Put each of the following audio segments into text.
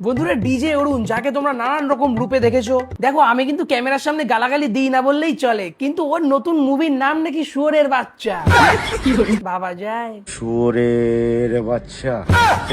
বন্ধুরা, ডিজে অরুণ, যাকে তোমরা নানান রকম রূপে দেখেছো, দেখো আমি কিন্তু ক্যামেরার সামনে গালাগালি দিই না বললেই চলে, কিন্তু ওর নতুন মুভির নাম নাকি শুয়োরের বাচ্চা। বাবা যায় শুয়োরের বাচ্চা,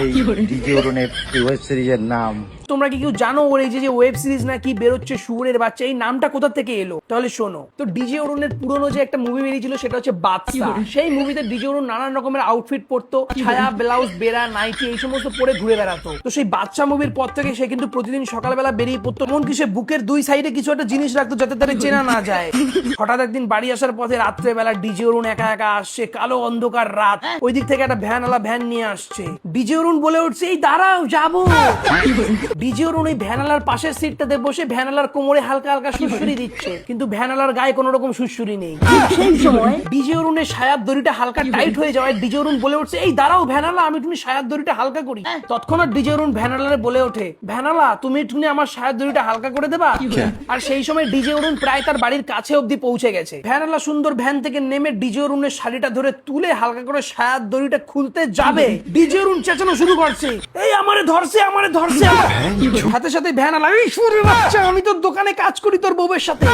এই ডিজে অরুণের ওয়েব সিরিজের নাম। তোমরা কি কেউ জানো ওর এই যে ওয়েব সিরিজ নাকি বেরোচ্ছে শুয়োরের বাচ্চা, এই নামটা কোথা থেকে এলো? তাহলে শোনো, তো ডিজে অরুণের পুরনো যে একটা মুভি বেরিয়েছিল সেটা হচ্ছে বাদশা। সেই মুভিতে ডিজে অরুণ নানান রকমের আউটফিট পরতো, ছায়া, ব্লাউজ, বেড়া, নাইটি এই সমস্ত পরে ঘুরে বেড়াতো। তো সেই বাদশা মুভির পর থেকে সে কিন্তু প্রতিদিন সকালবেলা বেরিয়ে পড়তো, এমনকি সে বুকের দুই সাইডে কিছু একটা জিনিস রাখতো যাতে তারা চেনা না যায়। হঠাৎ একদিন বাড়ি আসার পথে রাত্রেবেলা ডিজে অরুণ একা একা আসছে, কালো অন্ধকার রাত, ওই দিক থেকে একটা ভ্যানওয়ালা ভ্যান নিয়ে আসছে। ডিজে অরুণ বলে উঠছে, এই দাঁড়াও, যাবো। ডিজে অরুণ ওই ভ্যানালার পাশের সিটটাতে বসে ভ্যানালার কোমরে হালকা হালকা সুড়সুড়ি দিচ্ছে, কিন্তু ভ্যানালার গায়ে কোনো রকম সুড়সুড়ি নেই। সেই সময় ডিজে অরুণের সায়ার দড়িটা হালকা টাইট হয়ে যাওয়ায় ডিজে অরুণ বলে উঠছে, এই দাঁড়াও ভ্যানালা, আমি তুমি সায়ার দড়িটা হালকা করি। তৎক্ষণাৎ ডিজে অরুণ ভ্যানালারে বলে ওঠে, ভ্যানালা তুমি একটুখানি আমার সায়ার দড়িটা হালকা করে দেবা। আর সেই সময় ডিজে অরুণ প্রায় তার বাড়ির কাছে অব্দি পৌঁছে গেছে। ভ্যানালা সুন্দর ভ্যান থেকে নেমে ডিজে অরুণের শাড়িটা ধরে তুলে হালকা করে সায়ার দড়িটা খুলতে যাবে, ডিজে অরুণ চেঁচানো শুরু করছে, এই আমারে ধরছে, আমারে ধরছে। সাথে সাথে ভ্যানালা, এই শুয়োরের বাচ্চা, আমি তোর দোকানে কাজ করি তোর বউয়ের সাথে।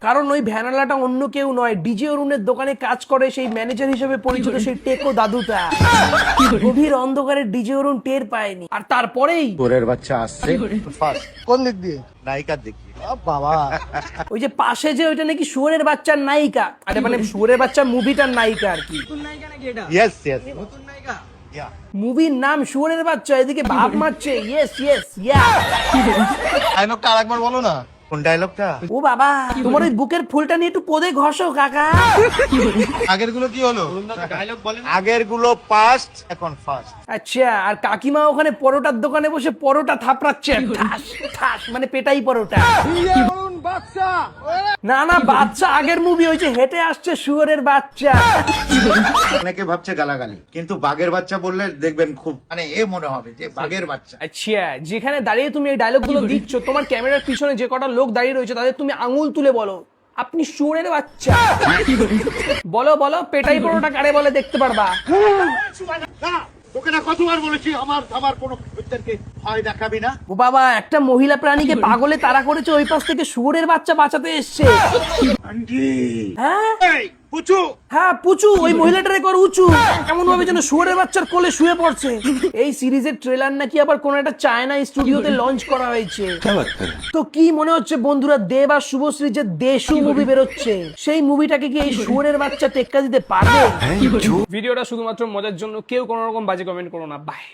কারণ ওই ভ্যানালাটা অন্য কেউ নয়, ডিজে অরুণের দোকানে কাজ করে সেই ম্যানেজার হিসেবে পরিচিত সেই টেকো দাদুটা। গভীর অন্ধকারে ডিজে অরুণ টের পায়নি, আর তারপরেই শুয়োরের বাচ্চা আসছে ফার্স্ট কোন দিক দিয়ে? নায়িকার দিকে। বাবা, ওই যে পাশে যে ওইটা নাকি শুয়োরের বাচ্চার নায়িকা, আরে মানে শুয়োরের বাচ্চা মুভিটার নায়িকা আর কি। ইয়েস ইয়েস, মুভির নাম শুয়োরের বাচ্চা, এদিকে ভাব মারছে, ইয়েস ইয়েস ইয়া। ডায়লগটা আরেকবার বলো না। কোন ডায়লগটা? ও বাবা, তোমার ওই বুকের ফুলটা নিয়ে একটু কোদে ঘষো কাকা। আগের গুলো কি হলো? আগের গুলো পাস্ট, এখন ফার্স্ট। আচ্ছা, আর কাকিমা ওখানে পরোটার দোকানে বসে পরোটা থাপড়াচ্ছে, ঠাস ঠাস, মানে পেটাই পরোটা। না না, বাচ্চা আগের মুভি, ওই যে হেঁটে আসছে শুয়োরের বাচ্চা। অনেকে ভাবছে গালাগালি, কিন্তু বাঘের বাচ্চা বললে দেখবেন খুব মানে মনে হবে যে বাঘের বাচ্চা। আচ্ছা, যেখানে দাঁড়িয়ে তুমি এই ডায়লগ গুলো দিচ্ছ, তোমার ক্যামেরার পিছনে যে কটা লোক দাঁড়িয়ে রয়েছে তাদের তুমি আঙুল তুলে বলো, আপনি শুয়োরের বাচ্চা। বলো বলো, পেটাই পরোটা কারে বলে দেখতে পারবা। তোকে না কতবার বলেছি আমার কোনো ব্যক্তিকে ভয় দেখাবি না। ও বাবা, একটা মহিলা প্রাণীকে পাগলে তাড়া করেছে, ওই পাশ থেকে শুয়োরের বাচ্চা বাঁচাতে এসছে। হ্যাঁ পুচু, হ্যাঁ পুচু, ওই মহিলাটারে কর উঁচু, এমন ভাবে যেন শুয়োরের বাচ্চার কোলে শুয়ে পড়ছে। এই সিরিজের ট্রেলার নাকি আবার কোন একটা চায়না স্টুডিওতে লঞ্চ করা হয়েছে। তো কি মনে হচ্ছে বন্ধুরা, দেব আর শুভশ্রী যে দেশু মুভি বেরোচ্ছে, সেই মুভিটাকে কি এই শুয়োরের বাচ্চা টেক্কা দিতে পারবে? ভিডিওটা শুধুমাত্র মজার জন্য, কেউ কোনো রকম বাজে কমেন্ট করো না, বাই।